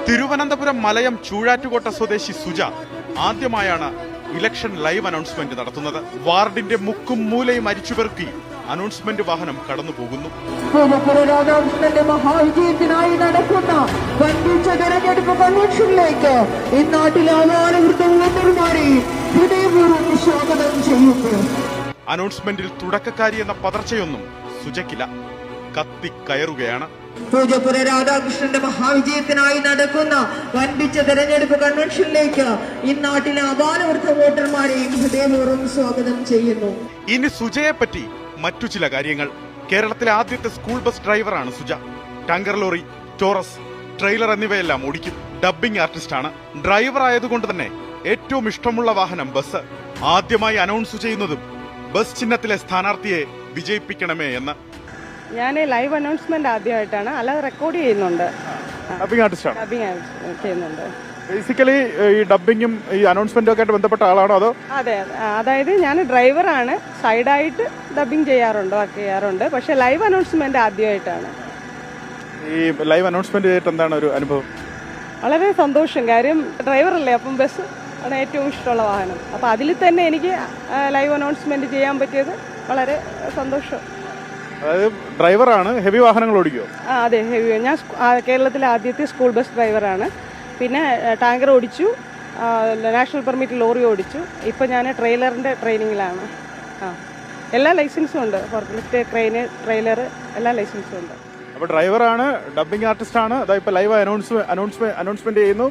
തിരുവനന്തപുരം മലയം ചൂഴാറ്റുകോട്ട സ്വദേശി സുജ ആദ്യമായാണ് election live announcement നടത്തുന്നത്. വാർഡിന്റെ മുക്കും മൂലയും അരിച്ചുപെറുക്കി അനൗൺസ്മെന്റ് വാഹനം കടന്നു പോകുന്നു. രാധാകൃഷ്ണന്റെ മഹാവിജയത്തിനായി നടക്കുന്ന വൻപിച്ച തെരഞ്ഞെടുപ്പ് കൺവെൻഷനിലേക്ക് ഈ നാട്ടിലെ വോട്ടർമാരെ ഹൃദയപൂർവ്വം സ്വാഗതം ചെയ്യുന്നു. അനൗൺസ്മെന്റിൽ തുടക്കക്കാരി എന്ന പതർച്ചയൊന്നും സുജയ്ക്കില്ല. കത്തിക്കയറുകയാണ്. പൂജപ്പുര രാധാകൃഷ്ണന്റെ മഹാവിജയത്തിനായി നടക്കുന്ന വൻപിച്ച തെരഞ്ഞെടുപ്പ് കൺവെൻഷനിലേക്ക് ഈ നാട്ടിലെ അപാലവൃദ്ധ വോട്ടർമാരെയും ഹൃദയപൂർവ്വം സ്വാഗതം ചെയ്യുന്നു. ഇനി സുജയെ പറ്റി മറ്റു ചില കാര്യങ്ങൾ. കേരളത്തിലെ ആദ്യത്തെ സ്കൂൾ ബസ് ഡ്രൈവറാണ് Suja. Tanker lorry, Taurus, trailer എന്നിവയെല്ലാം ഓടിക്കും. ഡബ്ബിംഗ് ആർട്ടിസ്റ്റാണ്. ഡ്രൈവർ ആയതുകൊണ്ട് തന്നെ ഏറ്റവും ഇഷ്ടമുള്ള വാഹനം ബസ്. ആദ്യമായി അനൗൺസ് ചെയ്യുന്നതും ബസ് ചിഹ്നത്തിലെ സ്ഥാനാർത്ഥിയെ വിജയിപ്പിക്കണമേ എന്ന്. ഞാൻ ലൈവ് അനൗൺസ്മെന്റ് ആദ്യമായിട്ടാണ്, അല്ലാതെ റെക്കോർഡ് ചെയ്യുന്നുണ്ട്. ഡബ്ബിംഗ് ആർട്ടിസ്റ്റാണ്. ഡബ്ബിംഗ് ചെയ്യുന്നുണ്ട്. ബേസിക്കലി ഈ ഡബ്ബിങ്ങും ഈ അനൗൺസ്മെന്റും ഒക്കെ ആയിട്ട് ബന്ധപ്പെട്ട ആളാണോ അതോ? അതെ, അതായത് ഞാൻ ഡ്രൈവറാണ്. സൈഡായിട്ട് ഡബ്ബിംഗ് ചെയ്യാറുണ്ട്, വർക്ക് ചെയ്യാറുണ്ട്. പക്ഷെ ലൈവ് അനൗൺസ്മെന്റ് ആദ്യമായിട്ടാണ്. ഈ ലൈവ് അനൗൺസ്മെന്റ് ചെയ്തിട്ട് എന്താണ് ഒരു അനുഭവം? വളരെ സന്തോഷം. കാര്യം ഡ്രൈവറല്ലേ, അപ്പം ബസ് ആണ് ഏറ്റവും ഇഷ്ടമുള്ള വാഹനം. അപ്പം അതിൽ തന്നെ എനിക്ക് ലൈവ് അനൗൺസ്മെന്റ് ചെയ്യാൻ പറ്റിയത് വളരെ സന്തോഷം. അതായത് ഡ്രൈവറാണ്, ഹെവി വാഹനങ്ങൾ ഓടിക്കുമോ? അതെ, ഹെവി. ഞാൻ കേരളത്തിലെ ആദ്യത്തെ സ്കൂൾ ബസ് ഡ്രൈവറാണ്. പിന്നെ ടാങ്കർ ഓടിച്ചു, നാഷണൽ പെർമിറ്റ് ലോറി ഓടിച്ചു. ഇപ്പം ഞാൻ ട്രെയിലറിൻ്റെ ട്രെയിനിങ്ങിലാണ്. എല്ലാ ലൈസൻസും ഉണ്ട്. ഫോർക്ലിഫ്റ്റ്, ക്രെയിന്, ട്രെയിലർ, എല്ലാ ലൈസൻസും ഉണ്ട്. അപ്പോൾ ഡ്രൈവറാണ്, ഡബ്ബിംഗ് ആർട്ടിസ്റ്റാണ്. അതായത് ഇപ്പോൾ ലൈവ് അനൗൺസ്മെന്റ് ചെയ്യുന്നു.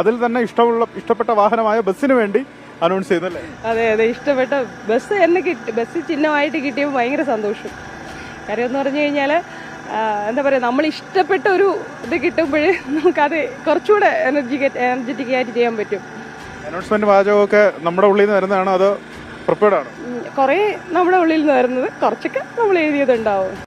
അതിൽ തന്നെ ഇഷ്ടപ്പെട്ട വാഹനമായ ബസ്സിന് വേണ്ടി അനൗൺസ് ചെയ്യുന്നല്ലേ? അതെ അതെ, ഇഷ്ടപ്പെട്ട ബസ് എന്നെ ബസ് ചിഹ്നമായിട്ട് കിട്ടിയപ്പോൾ ഭയങ്കര സന്തോഷം. കാര്യം എന്ന് പറഞ്ഞു കഴിഞ്ഞാൽ എന്താ പറയുക, നമ്മൾ ഇഷ്ടപ്പെട്ട ഒരു ഇത് കിട്ടുമ്പോൾ നമുക്കത് കുറച്ചുകൂടെ എനർജറ്റിക് ആയിട്ട് ചെയ്യാൻ പറ്റും. അനൗൺസ്മെന്റ് വാചകമൊക്കെ നമ്മുടെ ഉള്ളിൽ നിന്ന് വരുന്നതാണോ അതോ പ്രിപ്പയർഡ് ആണോ? കുറേ നമ്മുടെ ഉള്ളിൽ നിന്ന് വരുന്നത്, കുറച്ചൊക്കെ നമ്മൾ എഴുതിയതുണ്ടാവും.